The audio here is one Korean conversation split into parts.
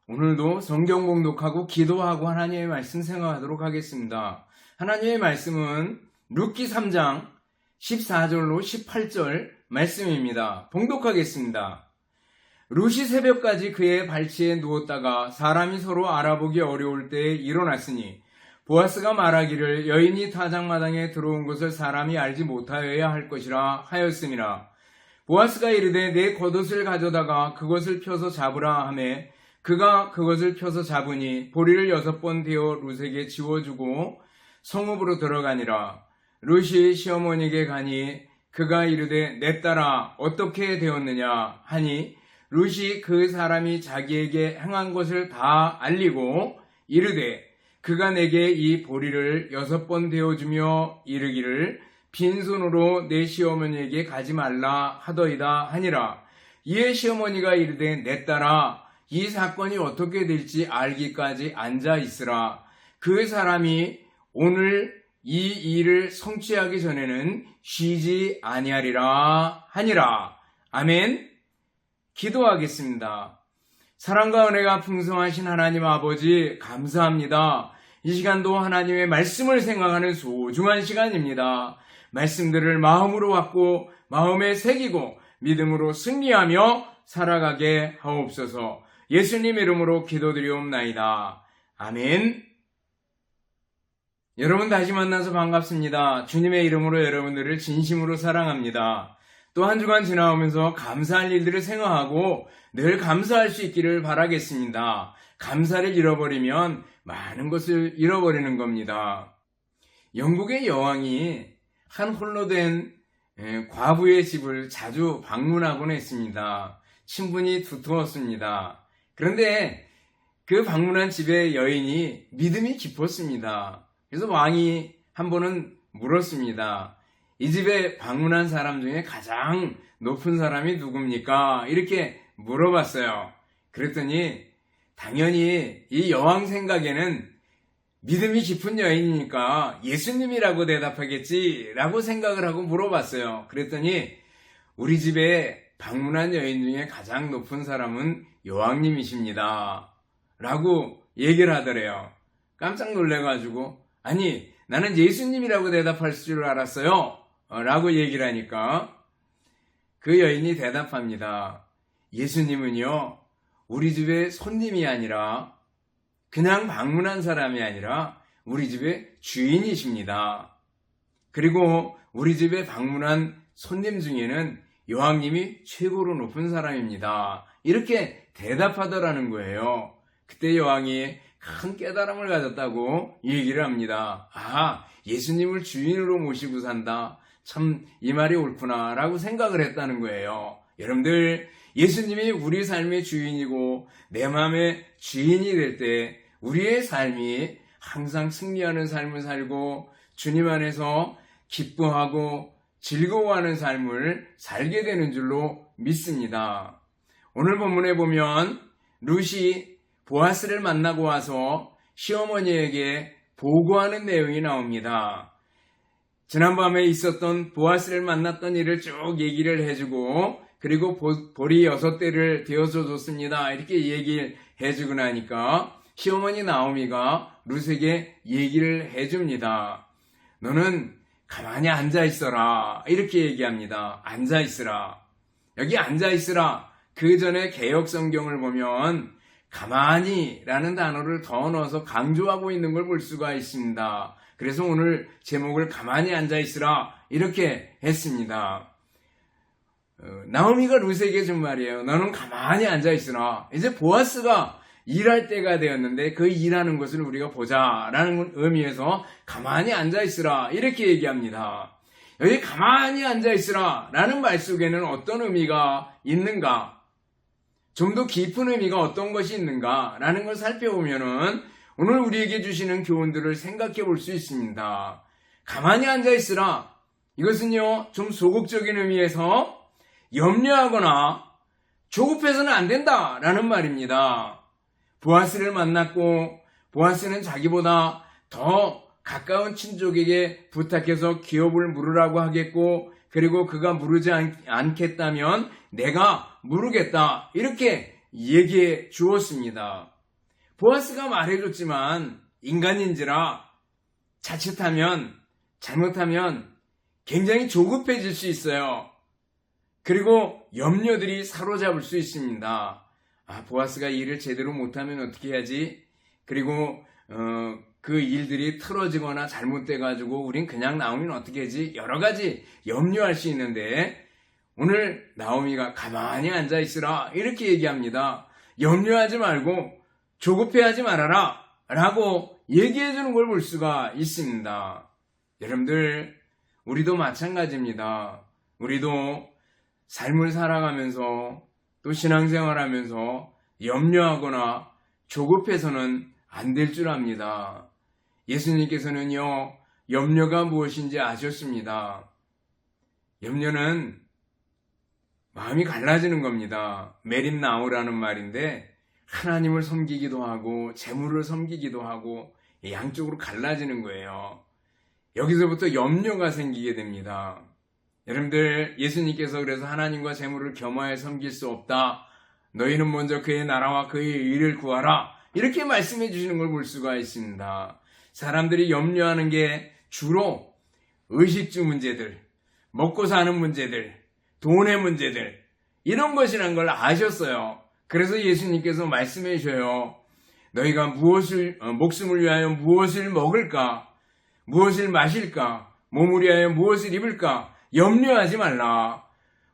오늘도 성경 봉독하고 기도하고 하나님의 말씀 생각하도록 하겠습니다. 하나님의 말씀은 룻기 3장 14절로 18절 말씀입니다. 봉독하겠습니다. 룻이 새벽까지 그의 발치에 누웠다가 사람이 서로 알아보기 어려울 때에 일어났으니 보아스가 말하기를 여인이 타작마당에 들어온 것을 사람이 알지 못하여야 할 것이라 하였음이라. 보아스가 이르되 내 겉옷을 가져다가 그것을 펴서 잡으라 하매 그가 그것을 펴서 잡으니 보리를 6번 대어 룻에게 지워주고 성읍으로 들어가니라. 룻이 시어머니에게 가니 그가 이르되 내 딸아 어떻게 되었느냐 하니 룻이 그 사람이 자기에게 행한 것을 다 알리고 이르되 그가 내게 이 보리를 6번 대어주며 이르기를 빈손으로 내 시어머니에게 가지 말라 하더이다 하니라. 이에 시어머니가 이르되 내 딸아 이 사건이 어떻게 될지 알기까지 앉아 있으라. 그 사람이 오늘 이 일을 성취하기 전에는 쉬지 아니하리라 하니라. 아멘. 기도하겠습니다. 사랑과 은혜가 풍성하신 하나님 아버지 감사합니다. 이 시간도 하나님의 말씀을 생각하는 소중한 시간입니다. 말씀들을 마음으로 받고 마음에 새기고 믿음으로 승리하며 살아가게 하옵소서. 예수님 이름으로 기도드리옵나이다. 아멘. 여러분 다시 만나서 반갑습니다. 주님의 이름으로 여러분들을 진심으로 사랑합니다. 또 한 주간 지나오면서 감사할 일들을 생각하고 늘 감사할 수 있기를 바라겠습니다. 감사를 잃어버리면 많은 것을 잃어버리는 겁니다. 영국의 여왕이 한 홀로 된 과부의 집을 자주 방문하곤 했습니다. 친분이 두터웠습니다. 그런데 그 방문한 집의 여인이 믿음이 깊었습니다. 그래서 왕이 한 번은 물었습니다. 이 집에 방문한 사람 중에 가장 높은 사람이 누굽니까? 이렇게 물어봤어요. 그랬더니 당연히 이 여왕 생각에는 믿음이 깊은 여인이니까 예수님이라고 대답하겠지라고 생각을 하고 물어봤어요. 그랬더니 우리 집에 방문한 여인 중에 가장 높은 사람은 여왕님이십니다. 라고 얘기를 하더래요. 깜짝 놀래가지고 아니 나는 예수님이라고 대답할 줄 알았어요. 라고 얘기를 하니까 그 여인이 대답합니다. 예수님은요 우리 집의 손님이 아니라 그냥 방문한 사람이 아니라 우리 집의 주인이십니다. 그리고 우리 집에 방문한 손님 중에는 여왕님이 최고로 높은 사람입니다. 이렇게 대답하더라는 거예요. 그때 여왕이 큰 깨달음을 가졌다고 얘기를 합니다. 아, 예수님을 주인으로 모시고 산다. 참 이 말이 옳구나 라고 생각을 했다는 거예요. 여러분들 예수님이 우리 삶의 주인이고 내 마음의 주인이 될 때 우리의 삶이 항상 승리하는 삶을 살고 주님 안에서 기뻐하고 즐거워하는 삶을 살게 되는 줄로 믿습니다. 오늘 본문에 보면 룻이 보아스를 만나고 와서 시어머니에게 보고하는 내용이 나옵니다. 지난밤에 있었던 보아스를 만났던 일을 쭉 얘기를 해주고 그리고 보리 6대를 되어서 줬습니다. 이렇게 얘기를 해주고 나니까 시어머니 나오미가 룻에게 얘기를 해줍니다. 너는 가만히 앉아있어라. 이렇게 얘기합니다. 앉아있으라. 여기 앉아있으라. 그 전에 개역 성경을 보면 가만히 라는 단어를 더 넣어서 강조하고 있는 걸 볼 수가 있습니다. 그래서 오늘 제목을 가만히 앉아있으라 이렇게 했습니다. 나오미가 룻에게 준 말이에요. 너는 가만히 앉아있으라. 이제 보아스가 일할 때가 되었는데 그 일하는 것을 우리가 보자라는 의미에서 가만히 앉아있으라 이렇게 얘기합니다. 여기 가만히 앉아있으라 라는 말 속에는 어떤 의미가 있는가? 좀 더 깊은 의미가 어떤 것이 있는가? 라는 걸 살펴보면은 오늘 우리에게 주시는 교훈들을 생각해 볼 수 있습니다. 가만히 앉아있으라. 이것은요, 좀 소극적인 의미에서 염려하거나 조급해서는 안 된다 라는 말입니다. 보아스를 만났고 보아스는 자기보다 더 가까운 친족에게 부탁해서 기업을 물으라고 하겠고 그리고 그가 물으지 않겠다면 내가 물으겠다 이렇게 얘기해 주었습니다. 보아스가 말해줬지만 인간인지라 자칫하면 잘못하면 굉장히 조급해질 수 있어요. 그리고 염려들이 사로잡을 수 있습니다. 보아스가 일을 제대로 못하면 어떻게 해야지? 그리고 그 일들이 틀어지거나 잘못돼가지고 우린 그냥 나오면 어떻게 하지? 여러 가지 염려할 수 있는데 오늘 나오미가 가만히 앉아있으라 이렇게 얘기합니다. 염려하지 말고 조급해하지 말아라 라고 얘기해주는 걸 볼 수가 있습니다. 여러분들 우리도 마찬가지입니다. 우리도 삶을 살아가면서 또 신앙생활하면서 염려하거나 조급해서는 안 될 줄 압니다. 예수님께서는요, 염려가 무엇인지 아셨습니다. 염려는 마음이 갈라지는 겁니다. 메림나우라는 말인데 하나님을 섬기기도 하고 재물을 섬기기도 하고 양쪽으로 갈라지는 거예요. 여기서부터 염려가 생기게 됩니다. 여러분들 예수님께서 그래서 하나님과 재물을 겸하여 섬길 수 없다. 너희는 먼저 그의 나라와 그의 의를 구하라. 이렇게 말씀해 주시는 걸 볼 수가 있습니다. 사람들이 염려하는 게 주로 의식주 문제들, 먹고 사는 문제들, 돈의 문제들 이런 것이란 걸 아셨어요. 그래서 예수님께서 말씀해 주셔요. 너희가 목숨을 위하여 무엇을 먹을까? 무엇을 마실까? 몸을 위하여 무엇을 입을까? 염려하지 말라.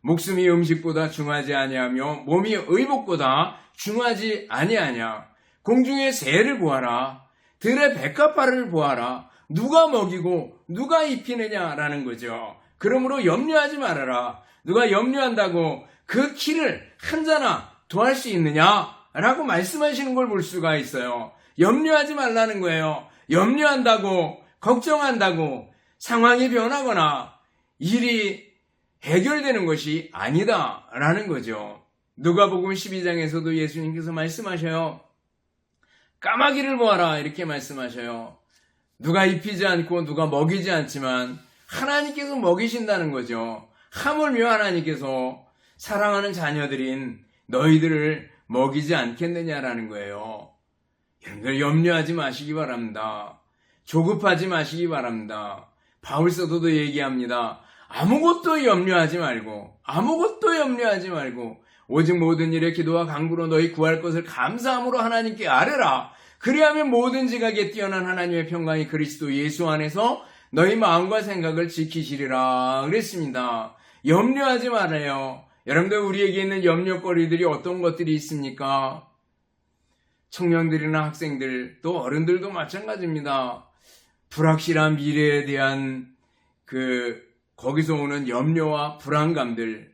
목숨이 음식보다 중하지 아니하며 몸이 의복보다 중하지 아니하냐. 공중의 새를 보아라. 들의 백합화를 보아라. 누가 먹이고 누가 입히느냐라는 거죠. 그러므로 염려하지 말아라. 누가 염려한다고 그 키를 한자나 더할 수 있느냐라고 말씀하시는 걸 볼 수가 있어요. 염려하지 말라는 거예요. 염려한다고 걱정한다고 상황이 변하거나 일이 해결되는 것이 아니다라는 거죠. 누가복음 12장에서도 예수님께서 말씀하셔요. 까마귀를 보아라 이렇게 말씀하셔요. 누가 입히지 않고 누가 먹이지 않지만 하나님께서 먹이신다는 거죠. 하물며 하나님께서 사랑하는 자녀들인 너희들을 먹이지 않겠느냐라는 거예요. 여러분들 염려하지 마시기 바랍니다. 조급하지 마시기 바랍니다. 바울 사도도 얘기합니다. 아무것도 염려하지 말고 오직 모든 일에 기도와 간구로 너희 구할 것을 감사함으로 하나님께 아뢰라. 그리하면 모든 지각에 뛰어난 하나님의 평강이 그리스도 예수 안에서 너희 마음과 생각을 지키시리라 그랬습니다. 염려하지 말아요. 여러분들 우리에게 있는 염려거리들이 어떤 것들이 있습니까? 청년들이나 학생들 또 어른들도 마찬가지입니다. 불확실한 미래에 대한 거기서 오는 염려와 불안감들,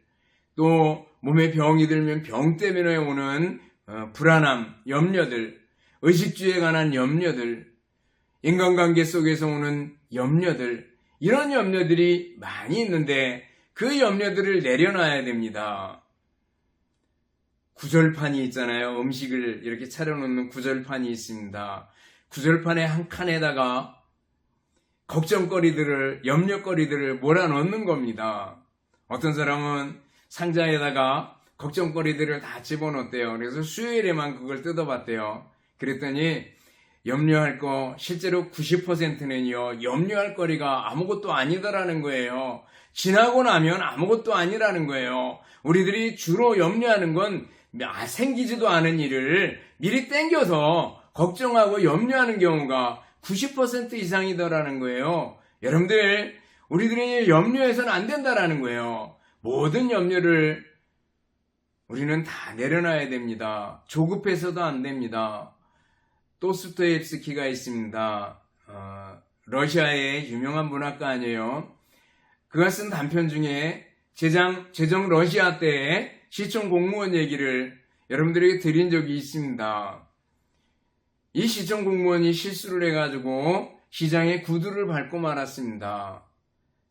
또 몸에 병이 들면 병 때문에 오는 불안함, 염려들, 의식주에 관한 염려들, 인간관계 속에서 오는 염려들, 이런 염려들이 많이 있는데 그 염려들을 내려놔야 됩니다. 구절판이 있잖아요. 음식을 이렇게 차려놓는 구절판이 있습니다. 구절판의 한 칸에다가 걱정거리들을, 염려거리들을 몰아넣는 겁니다. 어떤 사람은 상자에다가 걱정거리들을 다 집어넣었대요. 그래서 수요일에만 그걸 뜯어봤대요. 그랬더니 염려할 거 실제로 90%는요. 염려할 거리가 아무것도 아니더라는 거예요. 지나고 나면 아무것도 아니라는 거예요. 우리들이 주로 염려하는 건 생기지도 않은 일을 미리 땡겨서 걱정하고 염려하는 경우가 90% 이상이더라는 거예요. 여러분들, 우리들이 염려해서는 안 된다라는 거예요. 모든 염려를 우리는 다 내려놔야 됩니다. 조급해서도 안 됩니다. 도스토옙스키가 있습니다. 러시아의 유명한 문학가 아니에요. 그가 쓴 단편 중에 제정 러시아 때의 시청 공무원 얘기를 여러분들에게 드린 적이 있습니다. 이 시청 공무원이 실수를 해가지고 시장에 구두를 밟고 말았습니다.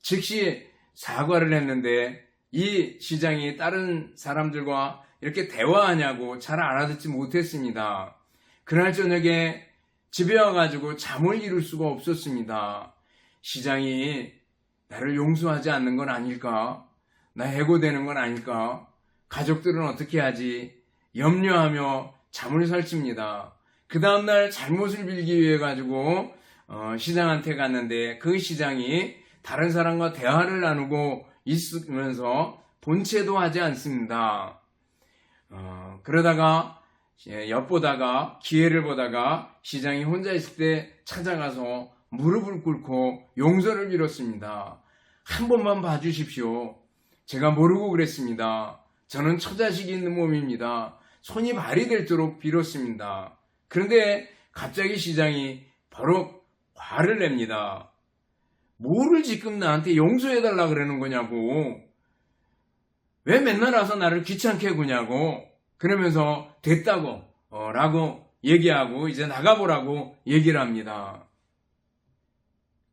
즉시 사과를 했는데 이 시장이 다른 사람들과 이렇게 대화하냐고 잘 알아듣지 못했습니다. 그날 저녁에 집에 와가지고 잠을 이룰 수가 없었습니다. 시장이 나를 용서하지 않는 건 아닐까? 나 해고되는 건 아닐까? 가족들은 어떻게 하지? 염려하며 잠을 설칩니다. 그 다음날 잘못을 빌기 위해 가지고 시장한테 갔는데 그 시장이 다른 사람과 대화를 나누고 있으면서 본체도 하지 않습니다. 그러다가 엿보다가 기회를 보다가 시장이 혼자 있을 때 찾아가서 무릎을 꿇고 용서를 빌었습니다. 한 번만 봐주십시오. 제가 모르고 그랬습니다. 저는 처자식이 있는 몸입니다. 손이 발이 될도록 빌었습니다. 그런데 갑자기 시장이 바로 화를 냅니다. 뭐를 지금 나한테 용서해달라 그러는 거냐고. 왜 맨날 와서 나를 귀찮게 구냐고. 그러면서 됐다고 라고 얘기하고 이제 나가보라고 얘기를 합니다.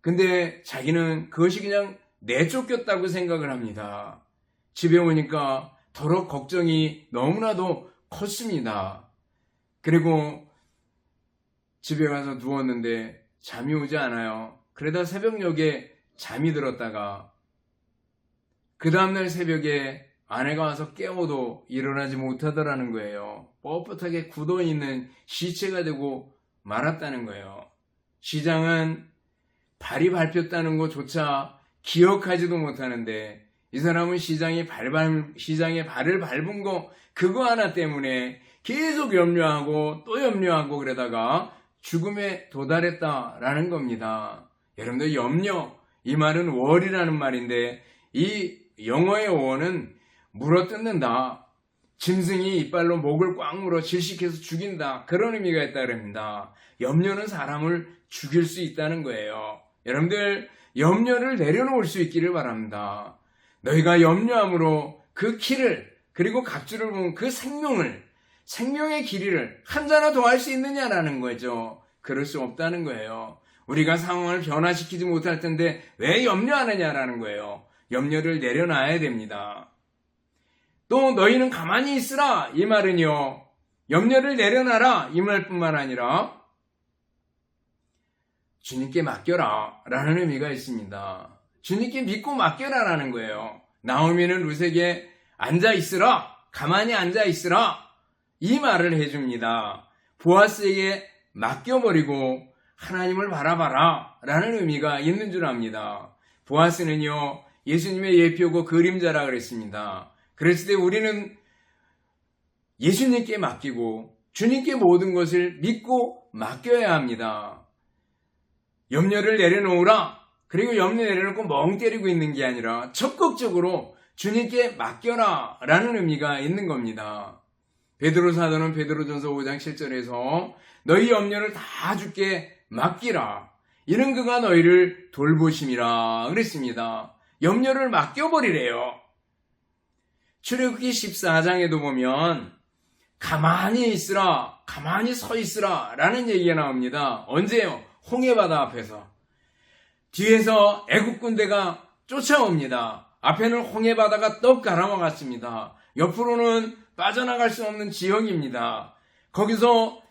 근데 자기는 그것이 그냥 내쫓겼다고 생각을 합니다. 집에 오니까 더러 걱정이 너무나도 컸습니다. 그리고 집에 가서 누웠는데 잠이 오지 않아요. 그러다 새벽녘에 잠이 들었다가 그 다음날 새벽에 아내가 와서 깨워도 일어나지 못하더라는 거예요. 뻣뻣하게 굳어있는 시체가 되고 말았다는 거예요. 시장은 발이 밟혔다는 것조차 기억하지도 못하는데 이 사람은 시장의 발을 밟은 거 그거 하나 때문에 계속 염려하고 또 염려하고 그러다가 죽음에 도달했다라는 겁니다. 여러분들 염려, 이 말은 월이라는 말인데 이 영어의 월은 물어뜯는다. 짐승이 이빨로 목을 꽉 물어 질식해서 죽인다. 그런 의미가 있다 그럽니다. 염려는 사람을 죽일 수 있다는 거예요. 여러분들 염려를 내려놓을 수 있기를 바랍니다. 너희가 염려함으로 그 길을 그리고 각주를 본 그 생명의 길이를 한자나 더 할 수 있느냐라는 거죠. 그럴 수 없다는 거예요. 우리가 상황을 변화시키지 못할 텐데 왜 염려하느냐라는 거예요. 염려를 내려놔야 됩니다. 또 너희는 가만히 있으라 이 말은요. 염려를 내려놔라 이 말뿐만 아니라 주님께 맡겨라 라는 의미가 있습니다. 주님께 믿고 맡겨라 라는 거예요. 나오미는 룻에게 앉아있으라, 가만히 앉아있으라 이 말을 해줍니다. 보아스에게 맡겨버리고 하나님을 바라봐라 라는 의미가 있는 줄 압니다. 보아스는요 예수님의 예표고 그림자라 그랬습니다. 그랬을 때 우리는 예수님께 맡기고 주님께 모든 것을 믿고 맡겨야 합니다. 염려를 내려놓으라. 그리고 염려 내려놓고 멍 때리고 있는 게 아니라 적극적으로 주님께 맡겨라 라는 의미가 있는 겁니다. 베드로 사도는 베드로전서 5장 7절에서 너희 염려를 다 주께 맡기라. 이는 그가 너희를 돌보심이라 그랬습니다. 염려를 맡겨버리래요. 출애굽기 14장에도 보면 가만히 있으라, 가만히 서 있으라 라는 얘기가 나옵니다. 언제요? 홍해바다 앞에서. 뒤에서 애국 군대가 쫓아옵니다. 앞에는 홍해바다가 떡 갈아먹었습니다. 옆으로는 빠져나갈 수 없는 지형입니다. 거기서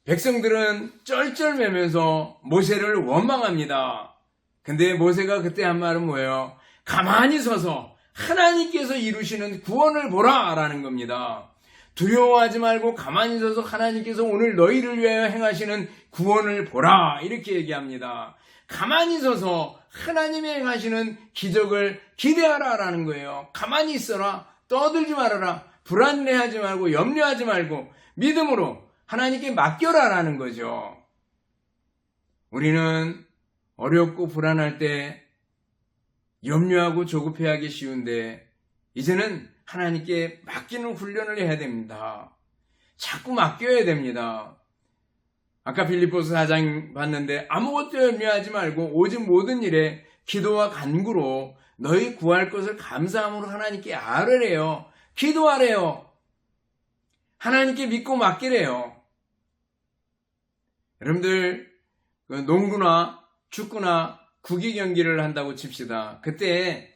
백성들은 쩔쩔매면서 모세를 원망합니다. 근데 모세가 그때 한 말은 뭐예요? 가만히 서서 하나님께서 이루시는 구원을 보라 라는 겁니다. 두려워하지 말고 가만히 서서 하나님께서 오늘 너희를 위하여 행하시는 구원을 보라 이렇게 얘기합니다. 가만히 서서 하나님이 행하시는 기적을 기대하라 라는 거예요. 가만히 있어라. 떠들지 말아라. 불안해하지 말고 염려하지 말고 믿음으로 하나님께 맡겨라 라는 거죠. 우리는 어렵고 불안할 때 염려하고 조급해하기 쉬운데 이제는 하나님께 맡기는 훈련을 해야 됩니다. 자꾸 맡겨야 됩니다. 아까 빌립보서 4장 봤는데 아무것도 염려하지 말고 오직 모든 일에 기도와 간구로 너희 구할 것을 감사함으로 하나님께 아뢰래요. 기도하래요. 하나님께 믿고 맡기래요. 여러분들 농구나 축구나 구기 경기를 한다고 칩시다. 그때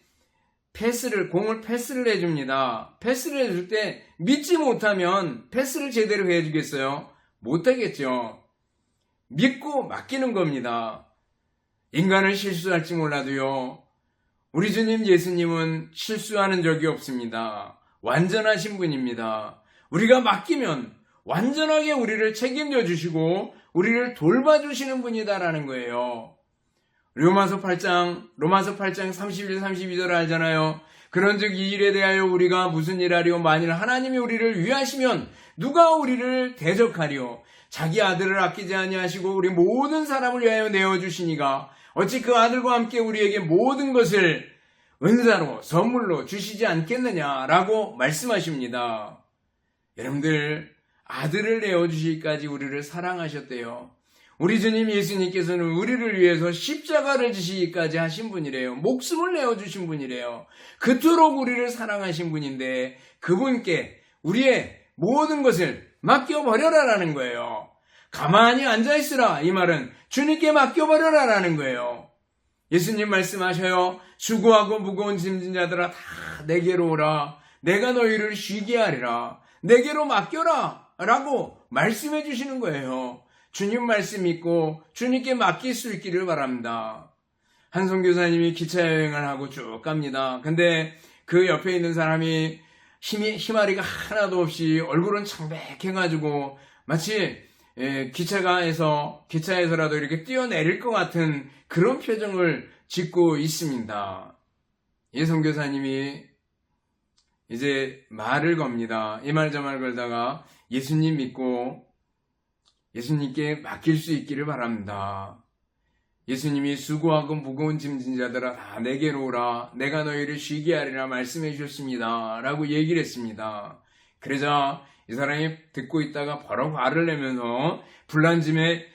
공을 패스를 해줍니다. 패스를 해줄 때 믿지 못하면 패스를 제대로 해주겠어요? 못하겠죠. 믿고 맡기는 겁니다. 인간은 실수할지 몰라도요. 우리 주님 예수님은 실수하는 적이 없습니다. 완전하신 분입니다. 우리가 맡기면 완전하게 우리를 책임져 주시고 우리를 돌봐주시는 분이다라는 거예요. 로마서 8장 31, 32절 알잖아요. 그런즉 이 일에 대하여 우리가 무슨 일하리요? 만일 하나님이 우리를 위하시면 누가 우리를 대적하리요? 자기 아들을 아끼지 아니하시고 우리 모든 사람을 위하여 내어주시니가 어찌 그 아들과 함께 우리에게 모든 것을 은사로 선물로 주시지 않겠느냐라고 말씀하십니다. 여러분들, 아들을 내어주시기까지 우리를 사랑하셨대요. 우리 주님 예수님께서는 우리를 위해서 십자가를 지시기까지 하신 분이래요. 목숨을 내어주신 분이래요. 그토록 우리를 사랑하신 분인데 그분께 우리의 모든 것을 맡겨버려라라는 거예요. 가만히 앉아있으라, 이 말은 주님께 맡겨버려라라는 거예요. 예수님 말씀하셔요. 수고하고 무거운 짐진 자들아 다 내게로 오라. 내가 너희를 쉬게 하리라. 내게로 맡겨라 라고 말씀해 주시는 거예요. 주님 말씀 믿고 주님께 맡길 수 있기를 바랍니다. 한 선교사님이 기차 여행을 하고 쭉 갑니다. 근데 그 옆에 있는 사람이 희마리가 하나도 없이 얼굴은 창백해가지고 마치 기차에서라도 이렇게 뛰어내릴 것 같은 그런 표정을 짓고 있습니다. 이 선교사님이 이제 말을 겁니다. 이 말 저 말 걸다가 예수님 믿고 예수님께 맡길 수 있기를 바랍니다. 예수님이 수고하고 무거운 짐진 자들아 다 내게로 오라. 내가 너희를 쉬게 하리라 말씀해 주셨습니다. 라고 얘기를 했습니다. 그러자 이 사람이 듣고 있다가 바로 화를 내면서 불난짐에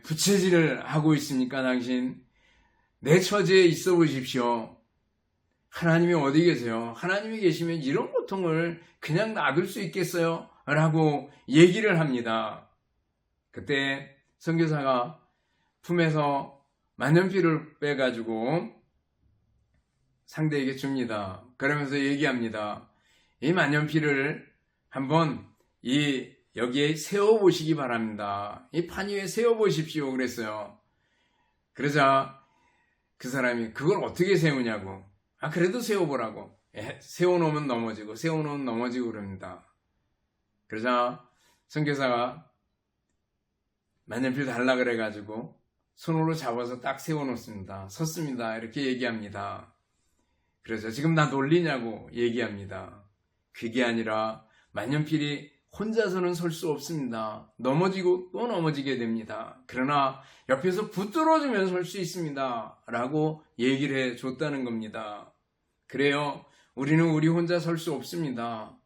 부채질을 하고 있으니까 당신 내 처지에 있어 보십시오. 하나님이 어디 계세요? 하나님이 계시면 이런 고통을 그냥 놔둘 수 있겠어요? 라고 얘기를 합니다. 그때 선교사가 품에서 만년필을 빼가지고 상대에게 줍니다. 그러면서 얘기합니다. 이 만년필을 한번 여기에 세워보시기 바랍니다. 이 판 위에 세워보십시오. 그랬어요. 그러자 그 사람이 그걸 어떻게 세우냐고. 그래도 세워보라고. 세워놓으면 넘어지고 그럽니다. 그러자 선교사가 만년필 달라 그래가지고 손으로 잡아서 딱 세워놓습니다. 섰습니다. 이렇게 얘기합니다. 그래서 지금 나 놀리냐고 얘기합니다. 그게 아니라 만년필이 혼자서는 설 수 없습니다. 넘어지고 또 넘어지게 됩니다. 그러나 옆에서 붙들어주면 설 수 있습니다. 라고 얘기를 해줬다는 겁니다. 그래요. 우리는 우리 혼자 설 수 없습니다.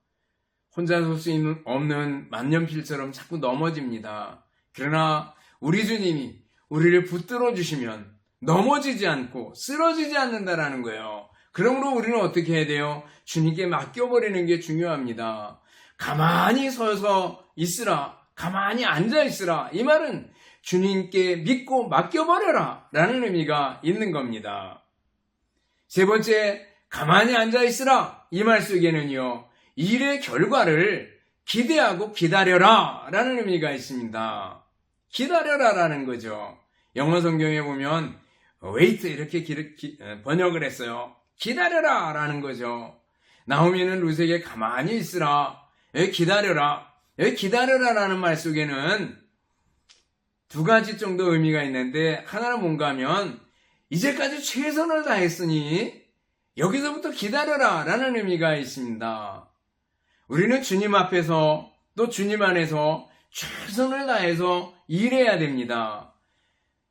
혼자 설 수 없는 만년필처럼 자꾸 넘어집니다. 그러나 우리 주님이 우리를 붙들어 주시면 넘어지지 않고 쓰러지지 않는다라는 거예요. 그러므로 우리는 어떻게 해야 돼요? 주님께 맡겨버리는 게 중요합니다. 가만히 서서 있으라, 가만히 앉아 있으라. 이 말은 주님께 믿고 맡겨버려라 라는 의미가 있는 겁니다. 세 번째, 가만히 앉아 있으라. 이 말 속에는요, 일의 결과를 기대하고 기다려라 라는 의미가 있습니다. 기다려라 라는 거죠. 영어 성경에 보면 wait 이렇게 번역을 했어요. 기다려라 라는 거죠. 나오미는 룻에게 가만히 있으라, 기다려라. 기다려라 라는 말 속에는 두 가지 정도 의미가 있는데, 하나는 뭔가 하면 이제까지 최선을 다했으니 여기서부터 기다려라 라는 의미가 있습니다. 우리는 주님 앞에서 또 주님 안에서 최선을 다해서 일해야 됩니다.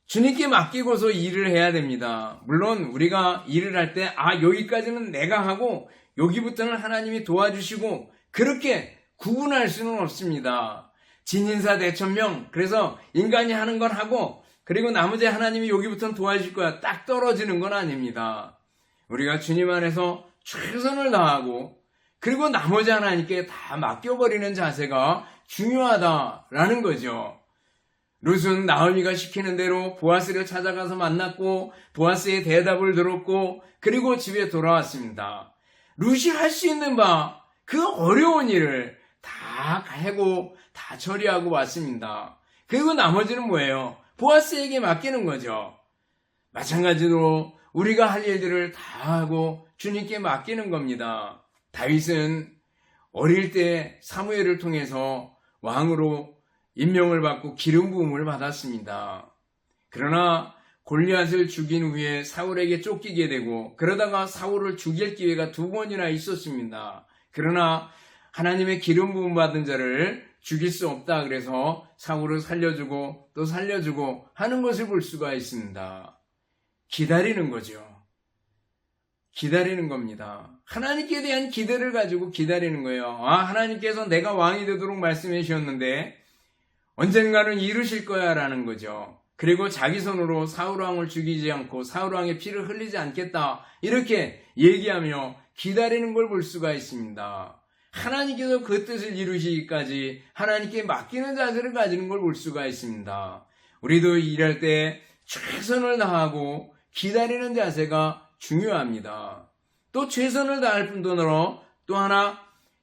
주님께 맡기고서 일을 해야 됩니다. 물론 우리가 일을 할 때 여기까지는 내가 하고 여기부터는 하나님이 도와주시고 그렇게 구분할 수는 없습니다. 진인사 대천명, 그래서 인간이 하는 건 하고 그리고 나머지 하나님이 여기부터는 도와줄 거야 딱 떨어지는 건 아닙니다. 우리가 주님 안에서 최선을 다하고 그리고 나머지 하나님께 다 맡겨버리는 자세가 중요하다라는 거죠. 룻은 나오미가 시키는 대로 보아스를 찾아가서 만났고 보아스의 대답을 들었고 그리고 집에 돌아왔습니다. 룻이 할 수 있는 바 그 어려운 일을 다 하고 다 처리하고 왔습니다. 그리고 나머지는 뭐예요? 보아스에게 맡기는 거죠. 마찬가지로 우리가 할 일들을 다 하고 주님께 맡기는 겁니다. 다윗은 어릴 때 사무엘을 통해서 왕으로 임명을 받고 기름 부음을 받았습니다. 그러나 골리앗을 죽인 후에 사울에게 쫓기게 되고 그러다가 사울을 죽일 기회가 2번이나 있었습니다. 그러나 하나님의 기름 부음 받은 자를 죽일 수 없다 그래서 사울을 살려주고 또 살려주고 하는 것을 볼 수가 있습니다. 기다리는 거죠. 기다리는 겁니다. 하나님께 대한 기대를 가지고 기다리는 거예요. 하나님께서 내가 왕이 되도록 말씀해 주셨는데 언젠가는 이루실 거야 라는 거죠. 그리고 자기 손으로 사울왕을 죽이지 않고 사울왕의 피를 흘리지 않겠다 이렇게 얘기하며 기다리는 걸 볼 수가 있습니다. 하나님께서 그 뜻을 이루시기까지 하나님께 맡기는 자세를 가지는 걸 볼 수가 있습니다. 우리도 일할 때 최선을 다하고 기다리는 자세가 중요합니다. 또 최선을 다할 뿐더러 또 하나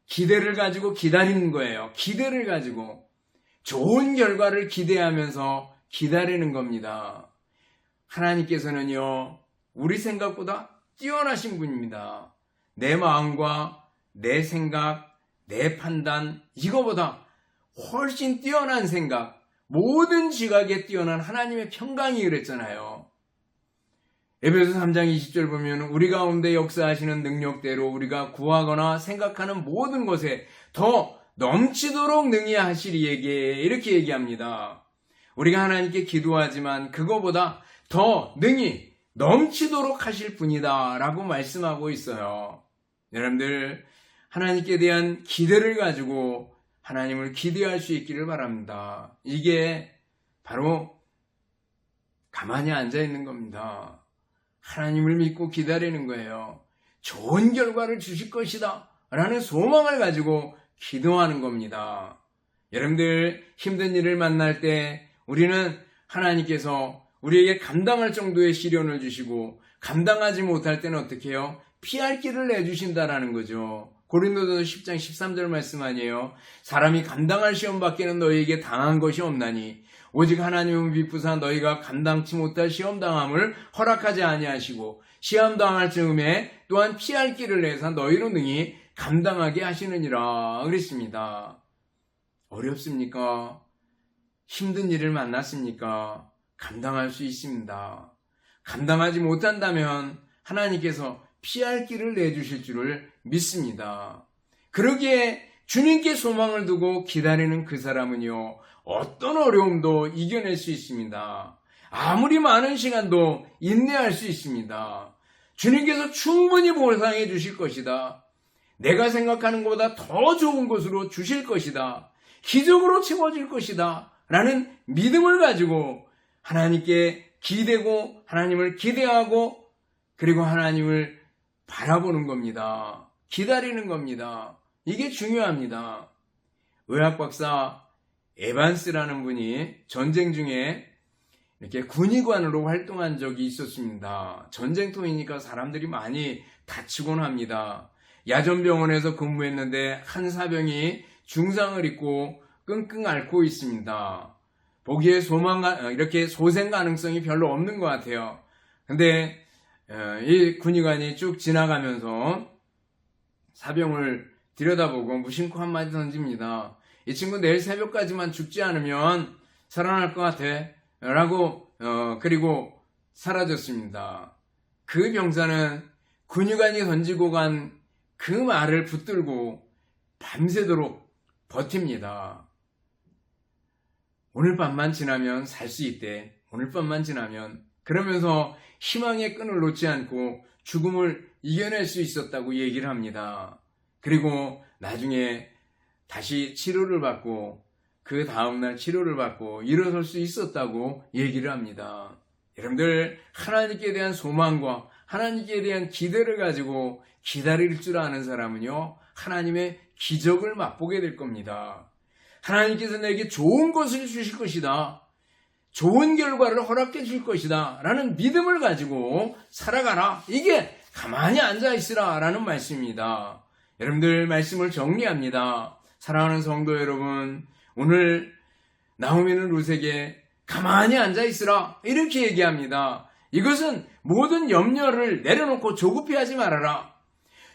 기대를 가지고 기다리는 거예요. 기대를 가지고 좋은 결과를 기대하면서 기다리는 겁니다. 하나님께서는요, 우리 생각보다 뛰어나신 분입니다. 내 마음과 내 생각, 내 판단, 이거보다 훨씬 뛰어난 생각, 모든 지각에 뛰어난 하나님의 평강이 그랬잖아요. 에베소 3장 20절 보면 우리 가운데 역사하시는 능력대로 우리가 구하거나 생각하는 모든 것에 더 넘치도록 능히 하시리에게 이렇게 얘기합니다. 우리가 하나님께 기도하지만 그거보다 더 능히 넘치도록 하실 분이다 라고 말씀하고 있어요. 여러분들 하나님께 대한 기대를 가지고 하나님을 기대할 수 있기를 바랍니다. 이게 바로 가만히 앉아 있는 겁니다. 하나님을 믿고 기다리는 거예요. 좋은 결과를 주실 것이다 라는 소망을 가지고 기도하는 겁니다. 여러분들 힘든 일을 만날 때 우리는 하나님께서 우리에게 감당할 정도의 시련을 주시고 감당하지 못할 때는 어떻게 해요? 피할 길을 내주신다라는 거죠. 고린도전서 10장 13절 말씀 아니에요? 사람이 감당할 시험밖에는 너희에게 당한 것이 없나니 오직 하나님은 비부사 너희가 감당치 못할 시험당함을 허락하지 아니하시고 시험당할 즈음에 또한 피할 길을 내사 너희로 능히 감당하게 하시느니라 그랬습니다. 어렵습니까? 힘든 일을 만났습니까? 감당할 수 있습니다. 감당하지 못한다면 하나님께서 피할 길을 내주실 줄을 믿습니다. 그러기에 주님께 소망을 두고 기다리는 그 사람은요, 어떤 어려움도 이겨낼 수 있습니다. 아무리 많은 시간도 인내할 수 있습니다. 주님께서 충분히 보상해 주실 것이다. 내가 생각하는 것보다 더 좋은 것으로 주실 것이다. 기적으로 채워질 것이다. 라는 믿음을 가지고 하나님께 기대고 하나님을 기대하고 그리고 하나님을 바라보는 겁니다. 기다리는 겁니다. 이게 중요합니다. 의학 박사 에반스라는 분이 전쟁 중에 이렇게 군의관으로 활동한 적이 있었습니다. 전쟁터이니까 사람들이 많이 다치곤 합니다. 야전병원에서 근무했는데 한 사병이 중상을 입고 끙끙 앓고 있습니다. 보기에 이렇게 소생 가능성이 별로 없는 것 같아요. 근데 이 군의관이 쭉 지나가면서 사병을 들여다보고 무심코 한마디 던집니다. 이 친구 내일 새벽까지만 죽지 않으면 살아날 것 같아 라고 그리고 사라졌습니다. 그 병사는 군의관이 던지고 간 그 말을 붙들고 밤새도록 버팁니다. 오늘 밤만 지나면 살 수 있대. 오늘 밤만 지나면. 그러면서 희망의 끈을 놓지 않고 죽음을 이겨낼 수 있었다고 얘기를 합니다. 그리고 나중에 다시 치료를 받고 그 다음날 치료를 받고 일어설 수 있었다고 얘기를 합니다. 여러분들 하나님께 대한 소망과 하나님께 대한 기대를 가지고 기다릴 줄 아는 사람은요, 하나님의 기적을 맛보게 될 겁니다. 하나님께서 내게 좋은 것을 주실 것이다. 좋은 결과를 허락해 줄 것이다. 라는 믿음을 가지고 살아가라. 이게 가만히 앉아있으라 라는 말씀입니다. 여러분들 말씀을 정리합니다. 사랑하는 성도 여러분, 오늘 나오미는 룻에게 가만히 앉아있으라 이렇게 얘기합니다. 이것은 모든 염려를 내려놓고 조급해하지 말아라.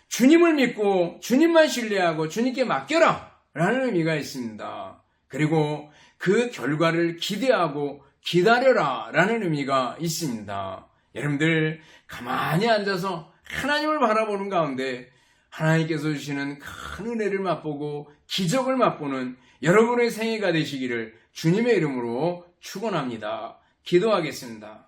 주님을 믿고 주님만 신뢰하고 주님께 맡겨라 라는 의미가 있습니다. 그리고 그 결과를 기대하고 기다려라 라는 의미가 있습니다. 여러분들 가만히 앉아서 하나님을 바라보는 가운데 하나님께서 주시는 큰 은혜를 맛보고 기적을 맛보는 여러분의 생애가 되시기를 주님의 이름으로 축원합니다. 기도하겠습니다.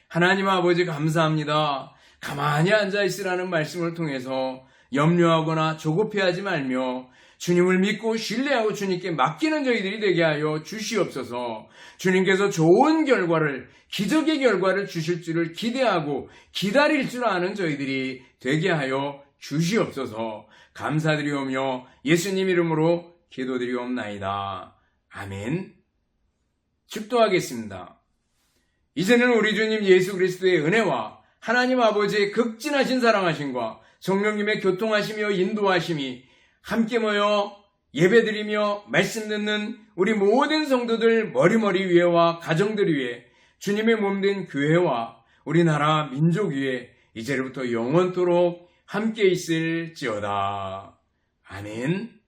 하나님 아버지 감사합니다. 가만히 앉아있으라는 말씀을 통해서 염려하거나 조급해하지 말며 주님을 믿고 신뢰하고 주님께 맡기는 저희들이 되게 하여 주시옵소서. 주님께서 좋은 결과를, 기적의 결과를 주실 줄을 기대하고 기다릴 줄 아는 저희들이 되게 하여 주시옵소서. 감사드리오며 예수님 이름으로 기도드리옵나이다. 아멘. 축도하겠습니다. 이제는 우리 주님 예수 그리스도의 은혜와 하나님 아버지의 극진하신 사랑하심과 성령님의 교통하시며 인도하심이 함께 모여 예배드리며 말씀 듣는 우리 모든 성도들 머리머리 위에와 가정들 위에 주님의 몸된 교회와 우리나라 민족 위에 이제부터 영원토록 함께 있을지어다. 아멘.